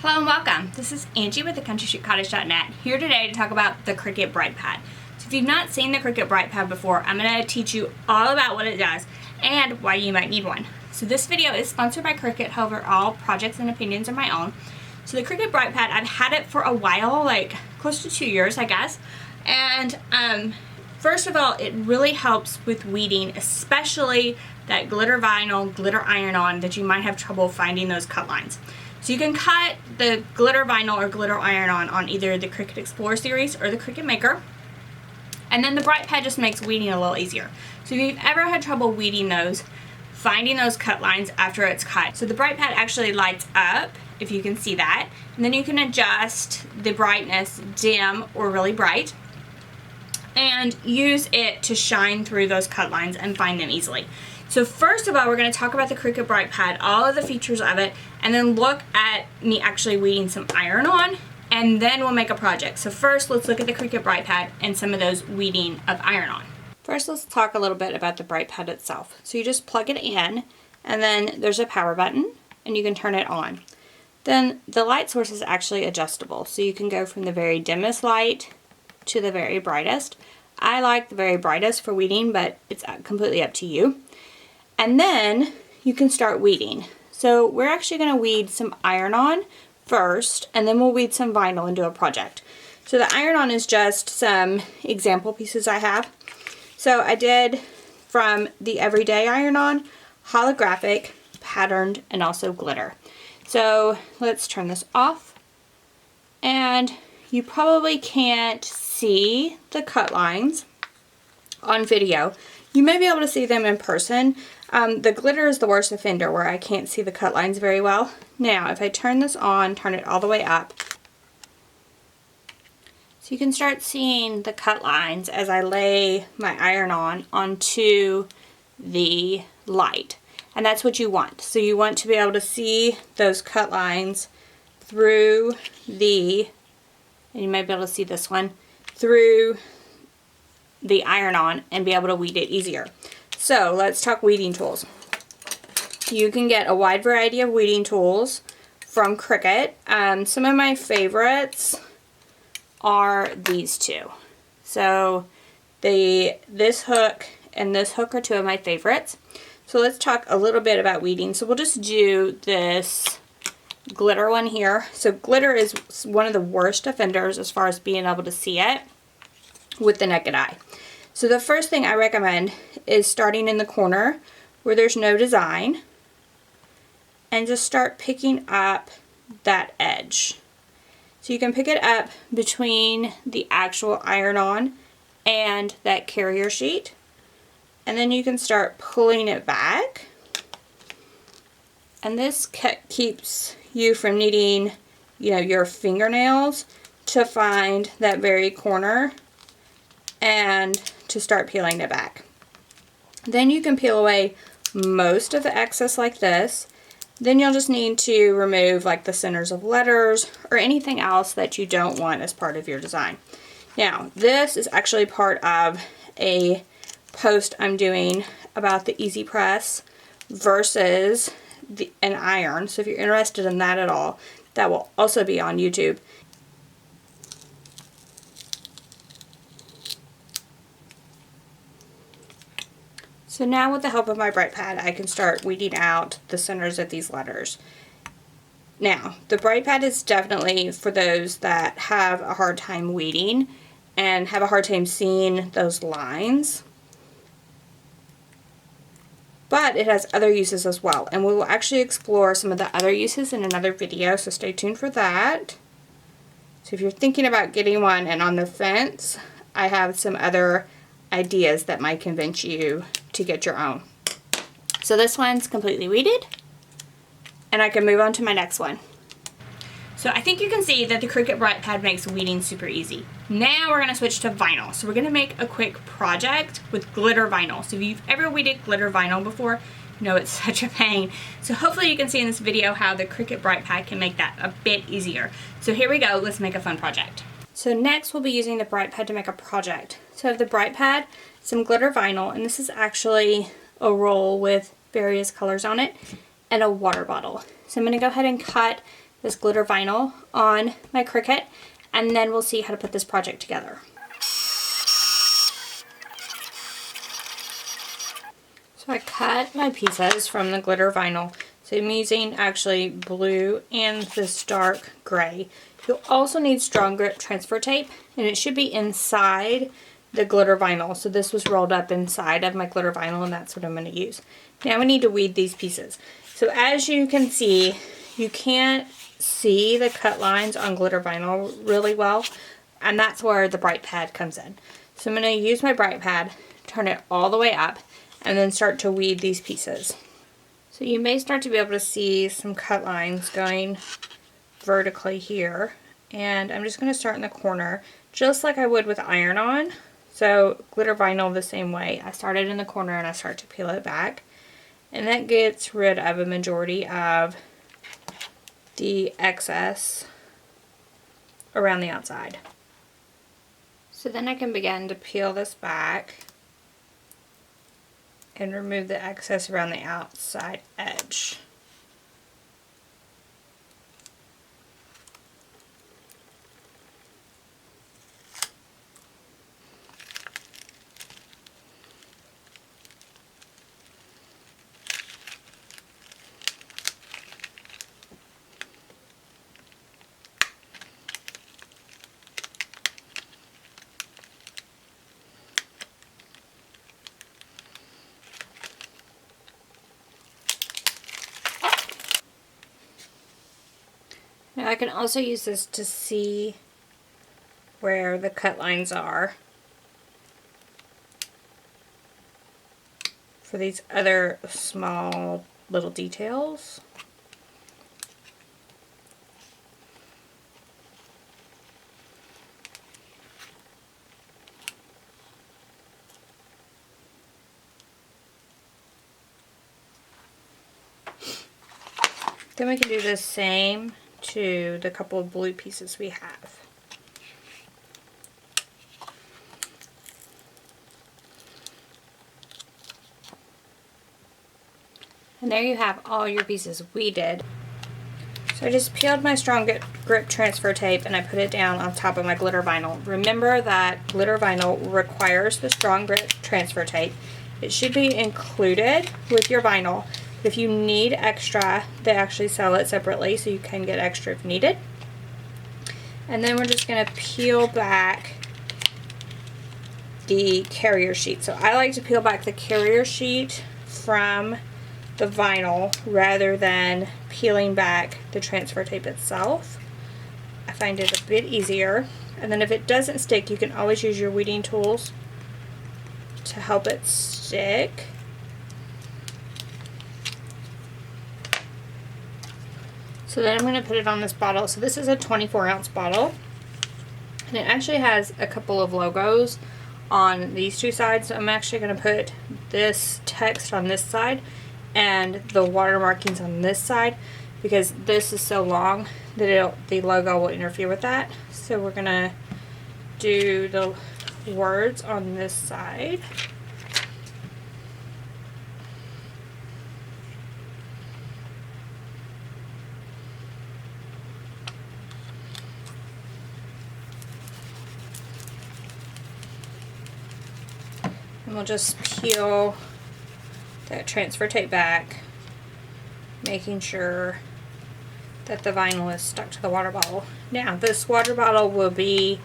Hello and welcome. This is Angie with thecountrystreetcottage.net here today to talk about the Cricut BrightPad. So if you've not seen the Cricut BrightPad before, I'm going to teach you all about what it does and why you might need one. So this video is sponsored by Cricut, however all projects and opinions are my own. So the Cricut BrightPad, I've had it for a while, like close to 2 years I guess, and first of all, it really helps with weeding, especially that glitter vinyl, glitter iron-on that you might have trouble finding those cut lines. So you can cut the glitter vinyl or glitter iron-on on either the Cricut Explorer series or the Cricut Maker. And then the BrightPad just makes weeding a little easier. So if you've ever had trouble weeding those, finding those cut lines after it's cut. So the BrightPad actually lights up, if you can see that. And then you can adjust the brightness, dim or really bright, and use it to shine through those cut lines and find them easily. So first of all, we're going to talk about the Cricut BrightPad, all of the features of it, and then look at me actually weeding some iron-on, and then we'll make a project. So first, let's look at the Cricut BrightPad and some of those weeding of iron-on. First, let's talk a little bit about the BrightPad itself. So you just plug it in, and then there's a power button, and you can turn it on. Then the light source is actually adjustable, so you can go from the very dimmest light to the very brightest. I like the very brightest for weeding, but it's completely up to you. And then you can start weeding. So we're actually going to weed some iron-on first, and then we'll weed some vinyl and do a project. So the iron-on is just some example pieces I have. So I did from the everyday iron-on, holographic, patterned, and also glitter. So let's turn this off. And you probably can't see the cut lines on video. You may be able to see them in person. The glitter is the worst offender where I can't see the cut lines very well. Now, if I turn this on, turn it all the way up, so you can start seeing the cut lines as I lay my iron-on onto the light. And that's what you want. So you want to be able to see those cut lines through the, and you might be able to see this one, through the iron-on and be able to weed it easier. So let's talk weeding tools. You can get a wide variety of weeding tools from Cricut. Some of my favorites are these two. So this hook and this hook are two of my favorites. So let's talk a little bit about weeding. So we'll just do this glitter one here. So glitter is one of the worst offenders as far as being able to see it with the naked eye. So the first thing I recommend is starting in the corner where there's no design and just start picking up that edge. So you can pick it up between the actual iron-on and that carrier sheet, and then you can start pulling it back, and this keeps you from needing, your fingernails to find that very corner and to start peeling it back. Then you can peel away most of the excess like this. Then you'll just need to remove like the centers of letters or anything else that you don't want as part of your design. Now, this is actually part of a post I'm doing about the Easy Press versus an iron. So if you're interested in that at all, that will also be on YouTube. So now with the help of my BrightPad, I can start weeding out the centers of these letters. Now, the BrightPad is definitely for those that have a hard time weeding and have a hard time seeing those lines. But it has other uses as well, and we will actually explore some of the other uses in another video, so stay tuned for that. So if you're thinking about getting one and on the fence, I have some other ideas that might convince you to get your own. So this one's completely weeded, and I can move on to my next one. So I think you can see that the Cricut BrightPad makes weeding super easy. Now we're going to switch to vinyl. So we're going to make a quick project with glitter vinyl. So if you've ever weeded glitter vinyl before, you know it's such a pain. So hopefully you can see in this video how the Cricut BrightPad can make that a bit easier. So here we go, let's make a fun project. So next we'll be using the BrightPad to make a project. So I have the BrightPad, some glitter vinyl, and this is actually a roll with various colors on it, and a water bottle. So I'm going to go ahead and cut this glitter vinyl on my Cricut, and then we'll see how to put this project together. So I cut my pieces from the glitter vinyl. So I'm using actually blue and this dark gray. You'll also need strong grip transfer tape, and it should be inside the glitter vinyl. So this was rolled up inside of my glitter vinyl, and that's what I'm going to use. Now we need to weed these pieces. So as you can see, you can't see the cut lines on glitter vinyl really well, and that's where the BrightPad comes in. So I'm going to use my BrightPad, turn it all the way up, and then start to weed these pieces. So you may start to be able to see some cut lines going vertically here, and I'm just going to start in the corner just like I would with iron-on. So glitter vinyl the same way. I started in the corner and I start to peel it back, and that gets rid of a majority of the excess around the outside. So then I can begin to peel this back and remove the excess around the outside edge. Now I can also use this to see where the cut lines are for these other small little details. Then we can do the same to the couple of blue pieces we have. And there you have all your pieces weeded. So I just peeled my strong grip transfer tape and I put it down on top of my glitter vinyl. Remember that glitter vinyl requires the strong grip transfer tape. It should be included with your vinyl. If you need extra, they actually sell it separately, so you can get extra if needed. And then we're just going to peel back the carrier sheet. So I like to peel back the carrier sheet from the vinyl rather than peeling back the transfer tape itself. I find it a bit easier. And then if it doesn't stick, you can always use your weeding tools to help it stick. So then I'm going to put it on this bottle. So this is a 24-ounce bottle, and it actually has a couple of logos on these two sides. So I'm actually going to put this text on this side and the water markings on this side, because this is so long that the logo will interfere with that. So we're going to do the words on this side. And we'll just peel that transfer tape back, making sure that the vinyl is stuck to the water bottle. Now this water bottle will be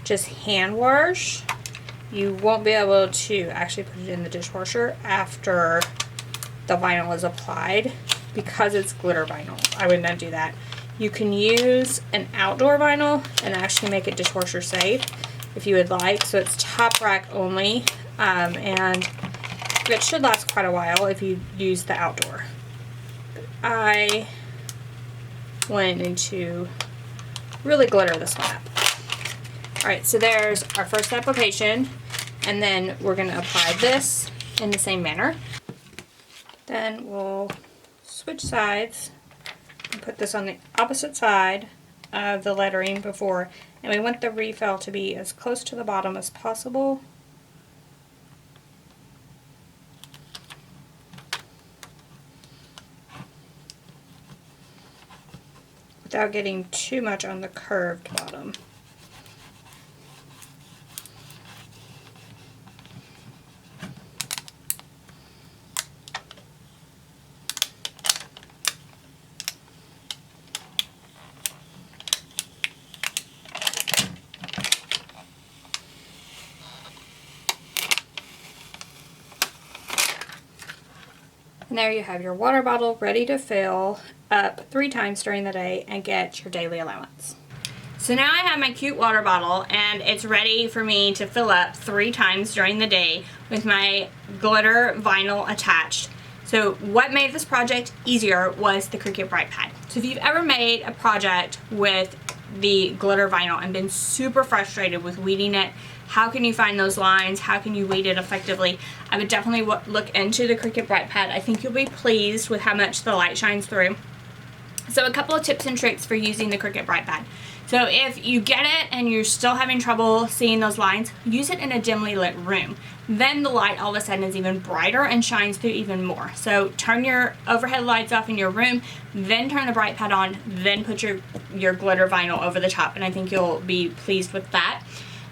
just hand wash. You won't be able to actually put it in the dishwasher after the vinyl is applied because it's glitter vinyl. I would not do that. You can use an outdoor vinyl and actually make it dishwasher safe if you would like. So it's top rack only, and it should last quite a while if you use the outdoor. I went into really glitter this one up. Alright, so there's our first application, and then we're going to apply this in the same manner. Then we'll switch sides and put this on the opposite side of the lettering before, and we want the refill to be as close to the bottom as possible. without getting too much on the curved bottom. And there you have your water bottle ready to fill up 3 times during the day and get your daily allowance. So now I have my cute water bottle and it's ready for me to fill up 3 times during the day with my glitter vinyl attached. So what made this project easier was the Cricut BrightPad. So if you've ever made a project with the glitter vinyl and been super frustrated with weeding it, how can you find those lines? How can you weed it effectively? I would definitely look into the Cricut BrightPad. I think you'll be pleased with how much the light shines through. So a couple of tips and tricks for using the Cricut BrightPad. So if you get it and you're still having trouble seeing those lines, use it in a dimly lit room. Then the light all of a sudden is even brighter and shines through even more. So turn your overhead lights off in your room, then turn the BrightPad on, then put your glitter vinyl over the top, and I think you'll be pleased with that.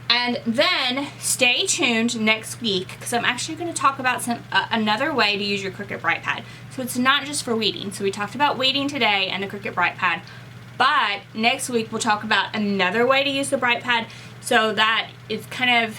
And then stay tuned next week because I'm actually going to talk about another way to use your Cricut BrightPad. So it's not just for weeding. So we talked about weeding today and the Cricut BrightPad, but next week we'll talk about another way to use the BrightPad so that it kind of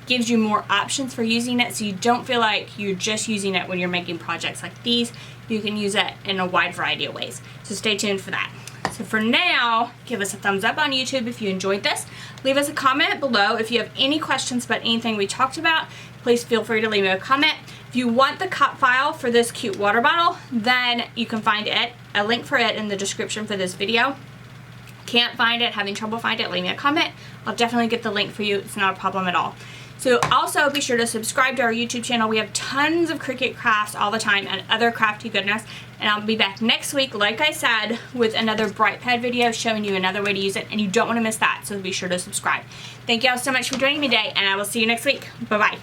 gives you more options for using it, so you don't feel like you're just using it when you're making projects like these. You can use it in a wide variety of ways. So stay tuned for that. So for now, give us a thumbs up on YouTube if you enjoyed this. Leave us a comment below if you have any questions about anything we talked about. Please feel free to leave me a comment. If you want the cut file for this cute water bottle, then you can find it, a link for it in the description for this video. Can't find it, having trouble finding it, leave me a comment. I'll definitely get the link for you. It's not a problem at all. So also be sure to subscribe to our YouTube channel. We have tons of Cricut crafts all the time and other crafty goodness. And I'll be back next week, like I said, with another BrightPad video showing you another way to use it. And you don't want to miss that, so be sure to subscribe. Thank you all so much for joining me today, and I will see you next week. Bye-bye.